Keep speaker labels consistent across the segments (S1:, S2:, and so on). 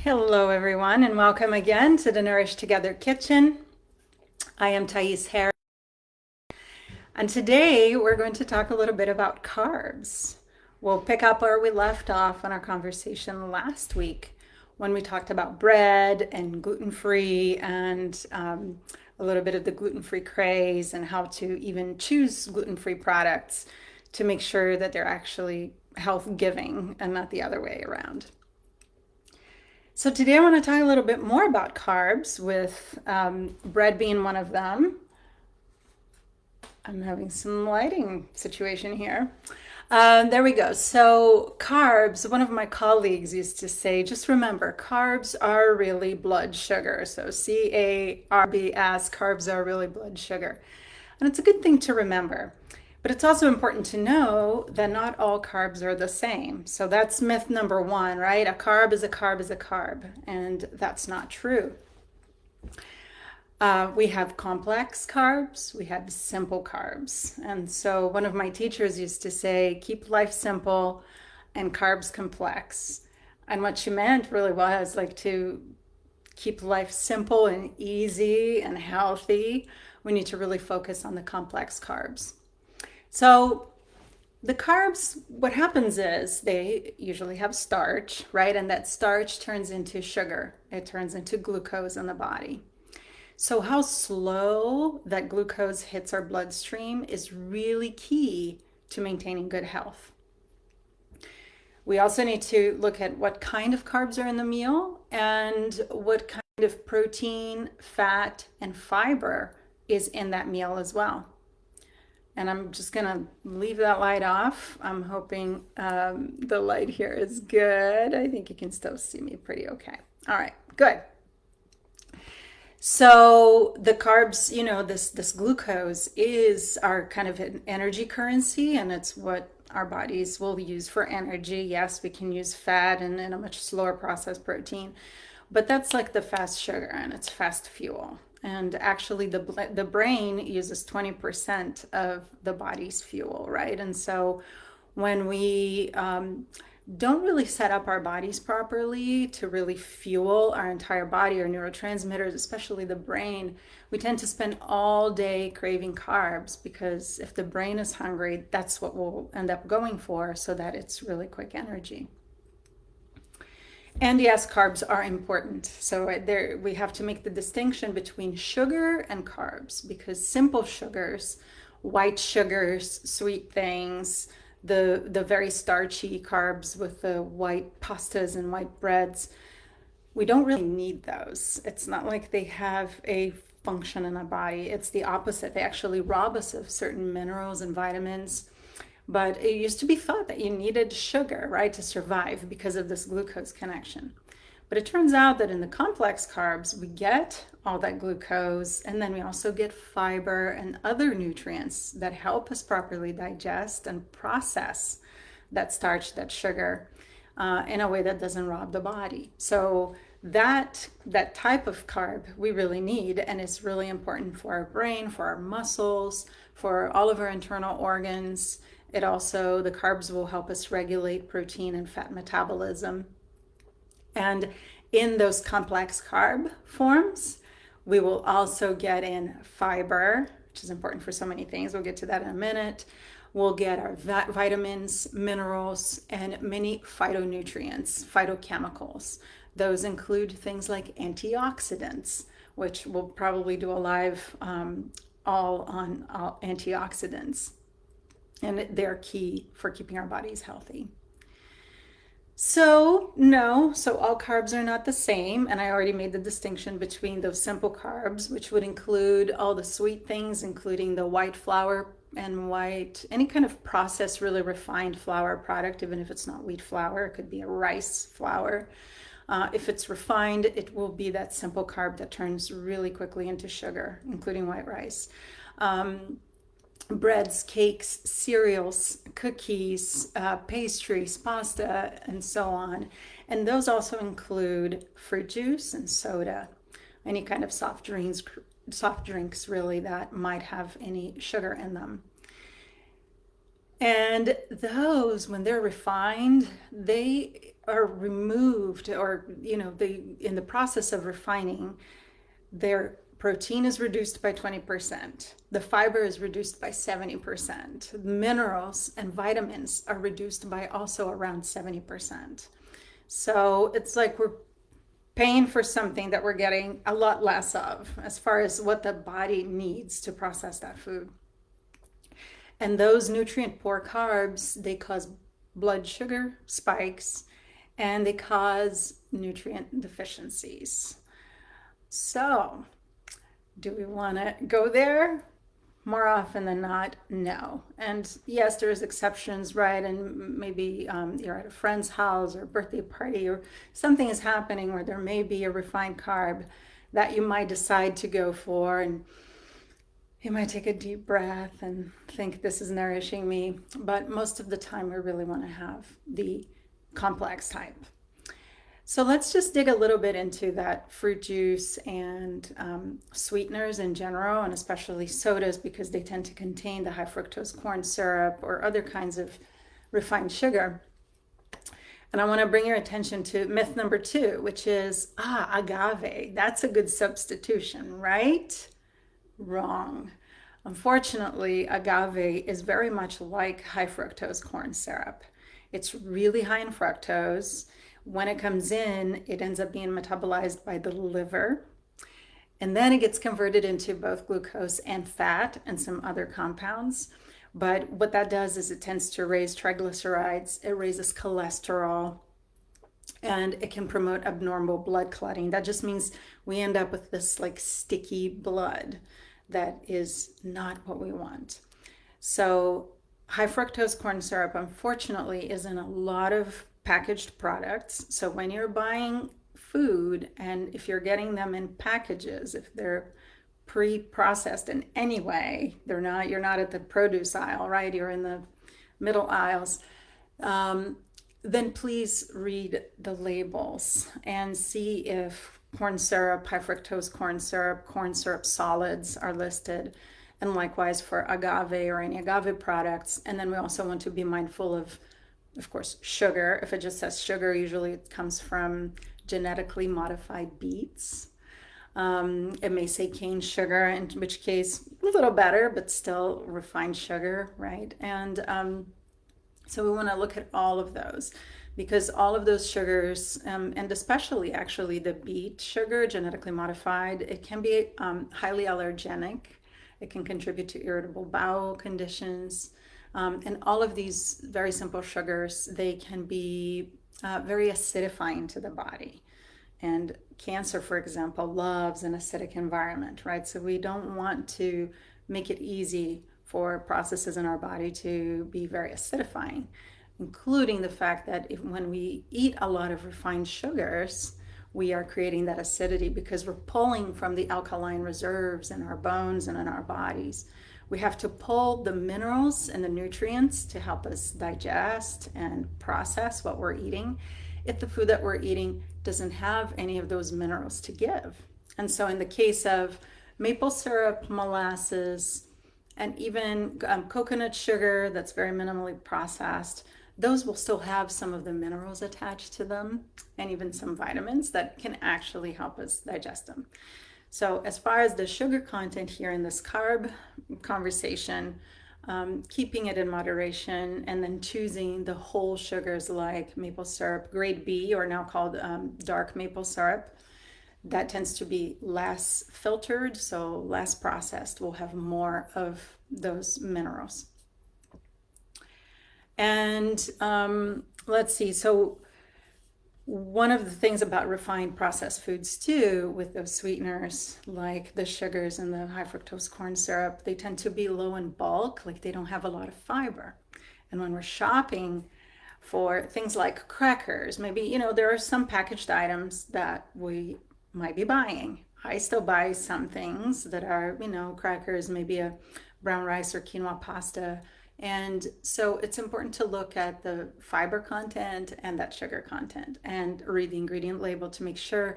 S1: Hello, everyone, and welcome again to the Nourish Together Kitchen. I am Thais Harris, and today we're going to talk a little bit about carbs. We'll pick up where we left off on our conversation last week when we talked about bread and gluten-free and a little bit of the gluten-free craze and how to even choose gluten-free products to make sure that they're actually health-giving and not the other way around. So today I want to talk a little bit more about carbs, with bread being one of them. I'm having some lighting situation here. There we go. So carbs, one of my colleagues used to say, just remember, carbs are really blood sugar. So C-A-R-B-S, carbs are really blood sugar. And it's a good thing to remember. But it's also important to know that not all carbs are the same. So that's myth number one, right? A carb is a carb is a carb. And that's not true. We have complex carbs, we have simple carbs. And so one of my teachers used to say, keep life simple and carbs complex. And what she meant really was like to keep life simple and easy and healthy. We need to really focus on the complex carbs. So the carbs, what happens is they usually have starch, right? And that starch turns into sugar. It turns into glucose in the body. So how slow that glucose hits our bloodstream is really key to maintaining good health. We also need to look at what kind of carbs are in the meal and what kind of protein, fat, and fiber is in that meal as well. And I'm just gonna leave that light off. I'm hoping the light here is good. I think you can still see me pretty okay. All right, good. So the carbs, this glucose is our kind of an energy currency, and it's what our bodies will use for energy. Yes, we can use fat and a much slower processed protein, but that's like the fast sugar and it's fast fuel. And actually, the brain uses 20% of the body's fuel, right? And so when we don't really set up our bodies properly to really fuel our entire body or neurotransmitters, especially the brain, we tend to spend all day craving carbs because if the brain is hungry, that's what we'll end up going for, so that it's really quick energy. And yes, carbs are important. So there we have to make the distinction between sugar and carbs, because simple sugars, white sugars, sweet things, the very starchy carbs with the white pastas and white breads, we don't really need those. It's not like they have a function in our body. It's the opposite. They actually rob us of certain minerals and vitamins. But it used to be thought that you needed sugar, right, to survive because of this glucose connection. But it turns out that in the complex carbs, we get all that glucose, and then we also get fiber and other nutrients that help us properly digest and process that starch, that sugar, in a way that doesn't rob the body. So that type of carb we really need, and it's really important for our brain, for our muscles, for all of our internal organs. It also, the carbs will help us regulate protein and fat metabolism. And in those complex carb forms, we will also get in fiber, which is important for so many things. We'll get to that in a minute. We'll get our vitamins, minerals, and many phytonutrients, phytochemicals. Those include things like antioxidants, which we'll probably do a live all on antioxidants. And they're key for keeping our bodies healthy. So all carbs are not the same. And I already made the distinction between those simple carbs, which would include all the sweet things, including the white flour and any kind of processed, really refined flour product, even if it's not wheat flour. It could be a rice flour. If it's refined, it will be that simple carb that turns really quickly into sugar, including white rice. Breads, cakes, cereals, cookies, pastries, pasta, and so on. And those also include fruit juice and soda, any kind of soft drinks really that might have any sugar in them. And those, when they're refined, they are removed, or, they, in the process of refining, their protein is reduced by 20%. The fiber is reduced by 70%. Minerals and vitamins are reduced by also around 70%. So it's like we're paying for something that we're getting a lot less of as far as what the body needs to process that food. And those nutrient poor carbs, they cause blood sugar spikes and they cause nutrient deficiencies. So, do we want to go there? More often than not, no. And yes, there's exceptions, right? And maybe you're at a friend's house or birthday party, or something is happening where there may be a refined carb that you might decide to go for, and you might take a deep breath and think this is nourishing me. But most of the time, we really want to have the complex type. So let's just dig a little bit into that fruit juice and sweeteners in general, and especially sodas, because they tend to contain the high fructose corn syrup or other kinds of refined sugar. And I want to bring your attention to myth number 2, which is, agave. That's a good substitution, right? Wrong. Unfortunately, agave is very much like high fructose corn syrup. It's really high in fructose. When it comes in, it ends up being metabolized by the liver. And then it gets converted into both glucose and fat and some other compounds. But what that does is it tends to raise triglycerides, it raises cholesterol, and it can promote abnormal blood clotting. That just means we end up with this like sticky blood that is not what we want. So high fructose corn syrup, unfortunately, is in a lot of packaged products. So when you're buying food, and if you're getting them in packages, if they're pre-processed in any way, you're not at the produce aisle, right? You're in the middle aisles. Then please read the labels and see if corn syrup, high fructose corn syrup solids are listed, and likewise for agave or any agave products. And then we also want to be mindful of course, sugar. If it just says sugar, usually it comes from genetically modified beets. It may say cane sugar, in which case a little better, but still refined sugar, right? And so we want to look at all of those, because all of those sugars, and especially actually the beet sugar, genetically modified, it can be highly allergenic. It can contribute to irritable bowel conditions. And all of these very simple sugars, they can be very acidifying to the body. And cancer, for example, loves an acidic environment, right? So we don't want to make it easy for processes in our body to be very acidifying, including the fact that when we eat a lot of refined sugars, we are creating that acidity because we're pulling from the alkaline reserves in our bones and in our bodies. We have to pull the minerals and the nutrients to help us digest and process what we're eating if the food that we're eating doesn't have any of those minerals to give. And so in the case of maple syrup, molasses, and even coconut sugar that's very minimally processed, those will still have some of the minerals attached to them and even some vitamins that can actually help us digest them. So as far as the sugar content here in this carb conversation, keeping it in moderation, and then choosing the whole sugars like maple syrup, grade B, or now called dark maple syrup, that tends to be less filtered, so less processed, will have more of those minerals. And let's see, so one of the things about refined processed foods too, with those sweeteners like the sugars and the high fructose corn syrup, they tend to be low in bulk, like they don't have a lot of fiber. And when we're shopping for things like crackers, maybe, there are some packaged items that we might be buying. I still buy some things that are, crackers, maybe a brown rice or quinoa pasta. And so it's important to look at the fiber content and that sugar content and read the ingredient label to make sure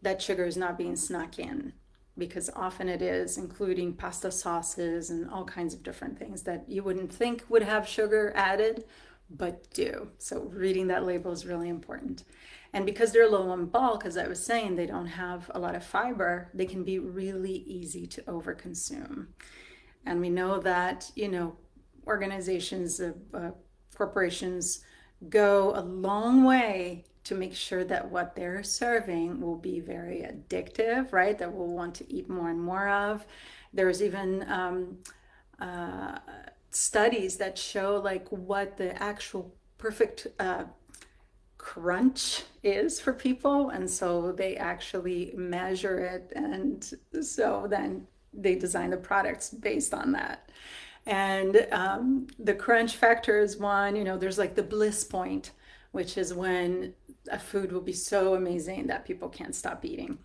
S1: that sugar is not being snuck in. because often it is, including pasta sauces and all kinds of different things that you wouldn't think would have sugar added, but do. So reading that label is really important. And because they're low in bulk, as I was saying, they don't have a lot of fiber, they can be really easy to overconsume. And we know that, organizations, corporations go a long way to make sure that what they're serving will be very addictive, right? That we'll want to eat more and more of. There's even studies that show like what the actual perfect crunch is for people, and so they actually measure it, and so then they design the products based on that. And the crunch factor is one. There's like the bliss point, which is when a food will be so amazing that people can't stop eating.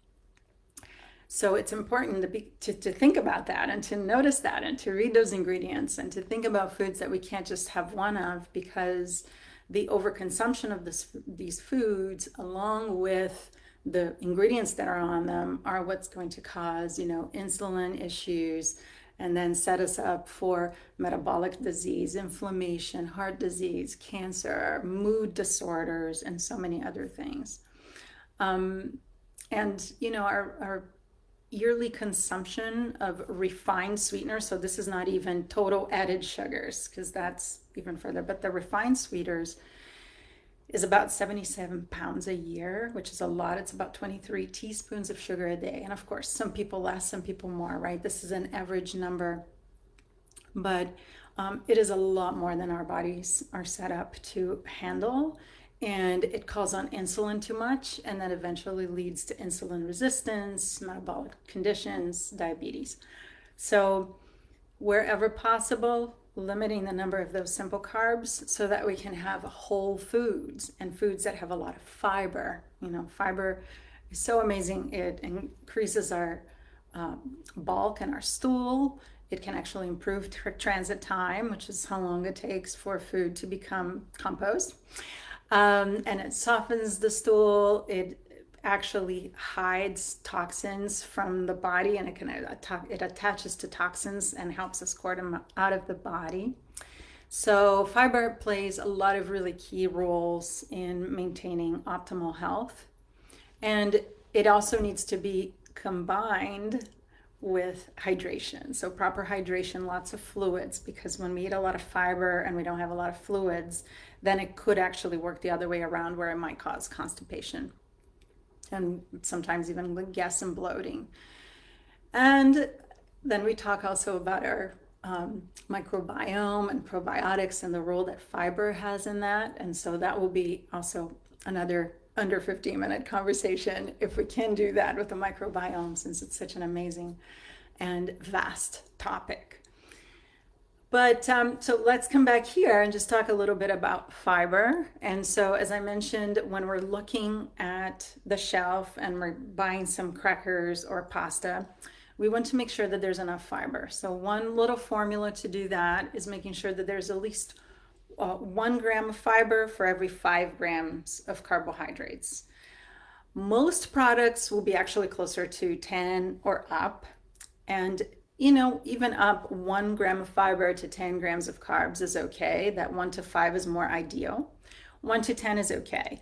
S1: So it's important to think about that and to notice that and to read those ingredients and to think about foods that we can't just have one of, because the overconsumption of these foods, along with the ingredients that are on them, are what's going to cause, insulin issues, and then set us up for metabolic disease, inflammation, heart disease, cancer, mood disorders, and so many other things. And our yearly consumption of refined sweeteners, so this is not even total added sugars, because that's even further, but the refined sweeteners is about 77 pounds a year, which is a lot. It's about 23 teaspoons of sugar a day. And of course, some people less, some people more, right? This is an average number, but it is a lot more than our bodies are set up to handle. And it calls on insulin too much, and that eventually leads to insulin resistance, metabolic conditions, diabetes. So wherever possible, limiting the number of those simple carbs so that we can have whole foods and foods that have a lot of fiber. Fiber is so amazing. It increases our bulk and our stool. It can actually improve transit time, which is how long it takes for food to become compost. And it softens the stool. It actually hides toxins from the body, and it attaches to toxins and helps escort them out of the body. So fiber plays a lot of really key roles in maintaining optimal health, and it also needs to be combined with hydration. So proper hydration, lots of fluids, because when we eat a lot of fiber and we don't have a lot of fluids, then it could actually work the other way around, where it might cause constipation and sometimes even gas and bloating. And then we talk also about our microbiome and probiotics and the role that fiber has in that. And so that will be also another under 15-minute conversation, if we can do that with the microbiome, since it's such an amazing and vast topic. But so let's come back here and just talk a little bit about fiber. And so, as I mentioned, when we're looking at the shelf and we're buying some crackers or pasta, we want to make sure that there's enough fiber. So one little formula to do that is making sure that there's at least 1 gram of fiber for every 5 grams of carbohydrates. Most products will be actually closer to 10 or up. And even up 1 gram of fiber to 10 grams of carbs is okay. That 1 to 5 is more ideal. 1 to 10 is okay.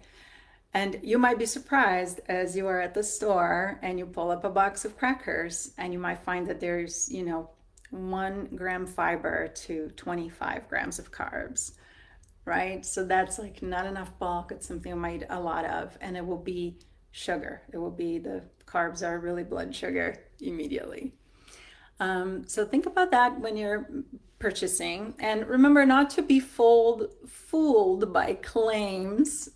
S1: And you might be surprised as you are at the store and you pull up a box of crackers, and you might find that there's, 1 gram fiber to 25 grams of carbs, right? So that's like not enough bulk. It's something I might eat a lot of, and it will be sugar. It will be the carbs are really blood sugar immediately. So think about that when you're purchasing, and remember not to be fooled by claims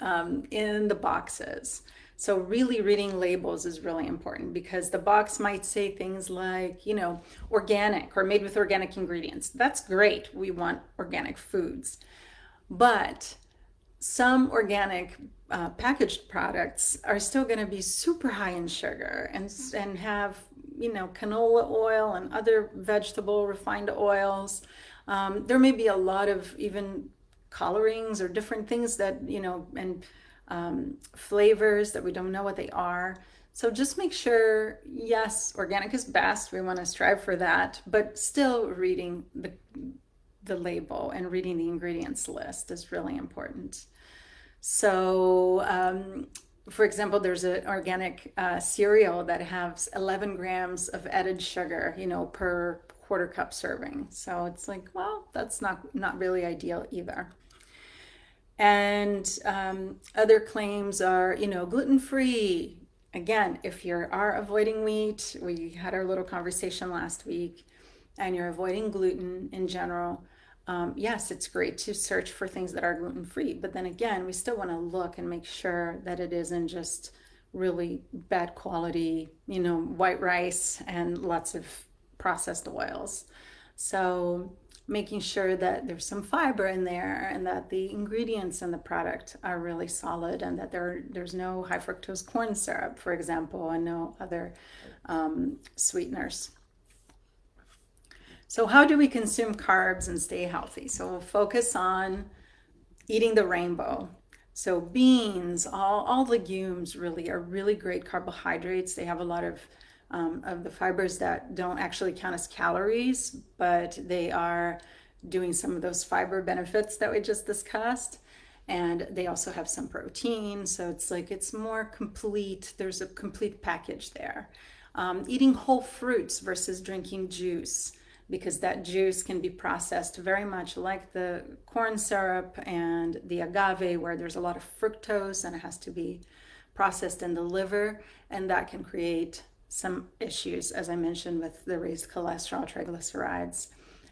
S1: in the boxes. So really reading labels is really important, because the box might say things like, organic or made with organic ingredients. That's great. We want organic foods. But some organic packaged products are still going to be super high in sugar and have canola oil and other vegetable refined oils. There may be a lot of even colorings or different things that, and flavors that we don't know what they are. So just make sure, yes, organic is best. We want to strive for that, but still reading the label and reading the ingredients list is really important. So, for example, there's an organic cereal that has 11 grams of added sugar, per quarter cup serving. So it's like, well, that's not really ideal either. And other claims are, gluten-free. Again, if you are avoiding wheat, we had our little conversation last week, and you're avoiding gluten in general, yes, it's great to search for things that are gluten-free. But then again, we still want to look and make sure that it isn't just really bad quality, white rice and lots of processed oils. So making sure that there's some fiber in there and that the ingredients in the product are really solid and that there's no high fructose corn syrup, for example, and no other sweeteners. So how do we consume carbs and stay healthy? So we'll focus on eating the rainbow. So beans, all legumes really are really great carbohydrates. They have a lot of the fibers that don't actually count as calories, but they are doing some of those fiber benefits that we just discussed. And they also have some protein. So it's more complete. There's a complete package there. Eating whole fruits versus drinking juice, because that juice can be processed very much like the corn syrup and the agave, where there's a lot of fructose and it has to be processed in the liver, and that can create some issues, as I mentioned, with the raised cholesterol, triglycerides.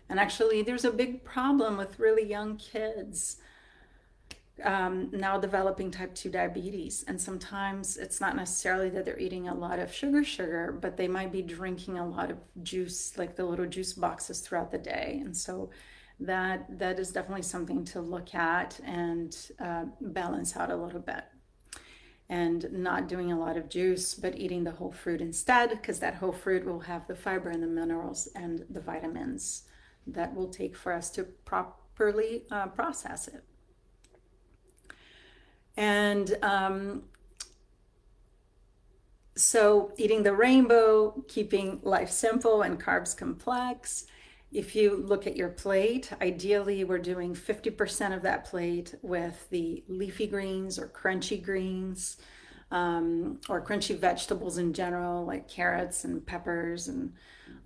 S1: And actually, there's a big problem with really young kids now developing type 2 diabetes. And sometimes it's not necessarily that they're eating a lot of sugar, but they might be drinking a lot of juice, like the little juice boxes throughout the day. And so that is definitely something to look at and balance out a little bit. And not doing a lot of juice, but eating the whole fruit instead, because that whole fruit will have the fiber and the minerals and the vitamins that will take for us to properly process it. And so eating the rainbow, keeping life simple and carbs complex. If you look at your plate, ideally we're doing 50% of that plate with the leafy greens or crunchy greens, or crunchy vegetables in general, like carrots and peppers, and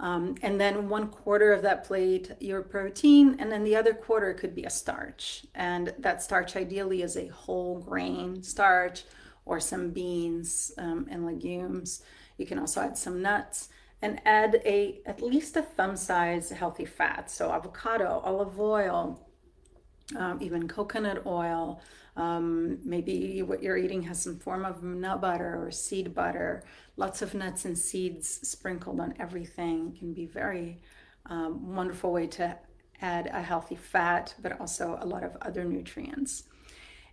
S1: then 1/4 of that plate your protein, and then the other quarter could be a starch. And that starch ideally is a whole grain starch or some beans and legumes. You can also add some nuts and add at least a thumb size healthy fat. So avocado, olive oil, even coconut oil. Maybe what you're eating has some form of nut butter or seed butter. Lots of nuts and seeds sprinkled on everything can be very wonderful way to add a healthy fat, but also a lot of other nutrients.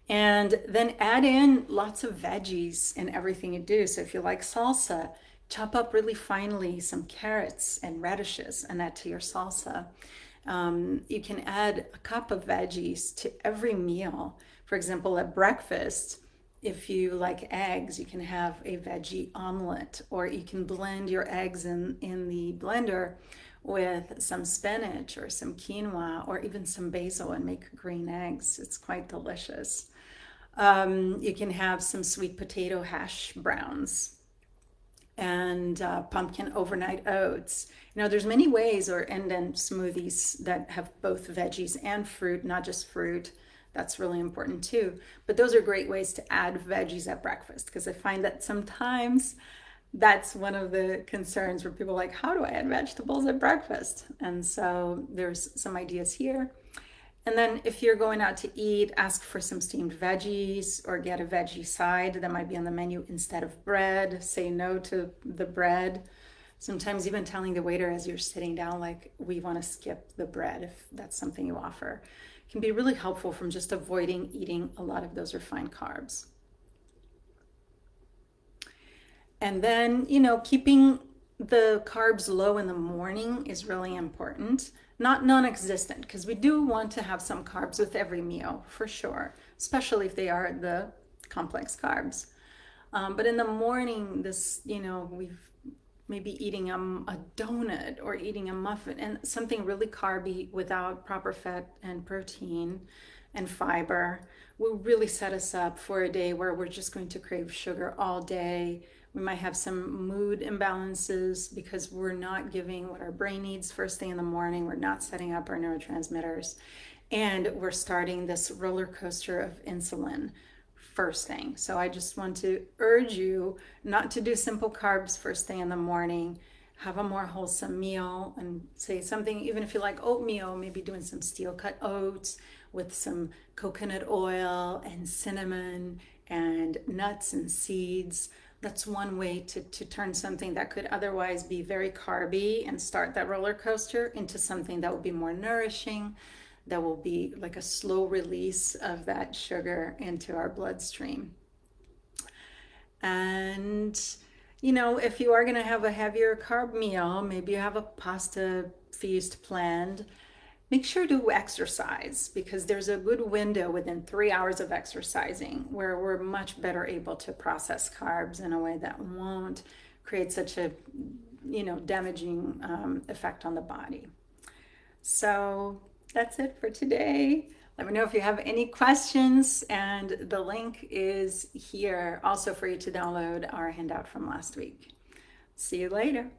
S1: And then add in lots of veggies in everything you do. So if you like salsa, chop up really finely some carrots and radishes and add to your salsa. You can add a cup of veggies to every meal. For example, at breakfast, if you like eggs, you can have a veggie omelet, or you can blend your eggs in the blender with some spinach or some quinoa or even some basil and make green eggs. It's quite delicious. You can have some sweet potato hash browns and pumpkin overnight oats. There's many ways, and then smoothies that have both veggies and fruit, not just fruit. That's really important too. But those are great ways to add veggies at breakfast, because I find that sometimes that's one of the concerns where people are like, how do I add vegetables at breakfast? And so there's some ideas here. And then if you're going out to eat, ask for some steamed veggies or get a veggie side that might be on the menu instead of bread. Say no to the bread. Sometimes even telling the waiter as you're sitting down, like, we want to skip the bread, if that's something you offer, can be really helpful from just avoiding eating a lot of those refined carbs. And then, keeping the carbs low in the morning is really important. Not non-existent, because we do want to have some carbs with every meal, for sure, especially if they are the complex carbs. But in the morning, this, we've maybe eating a donut or eating a muffin and something really carby without proper fat and protein and fiber will really set us up for a day where we're just going to crave sugar all day. We might have some mood imbalances because we're not giving what our brain needs first thing in the morning. We're not setting up our neurotransmitters. And we're starting this roller coaster of insulin first thing. So I just want to urge you not to do simple carbs first thing in the morning. Have a more wholesome meal and say something, even if you like oatmeal, maybe doing some steel cut oats with some coconut oil and cinnamon and nuts and seeds. That's one way to turn something that could otherwise be very carby and start that roller coaster into something that will be more nourishing, that will be like a slow release of that sugar into our bloodstream. And, if you are going to have a heavier carb meal, maybe you have a pasta feast planned, make sure to exercise because there's a good window within 3 hours of exercising where we're much better able to process carbs in a way that won't create such a, damaging effect on the body. So that's it for today. Let me know if you have any questions, and the link is here also for you to download our handout from last week. See you later.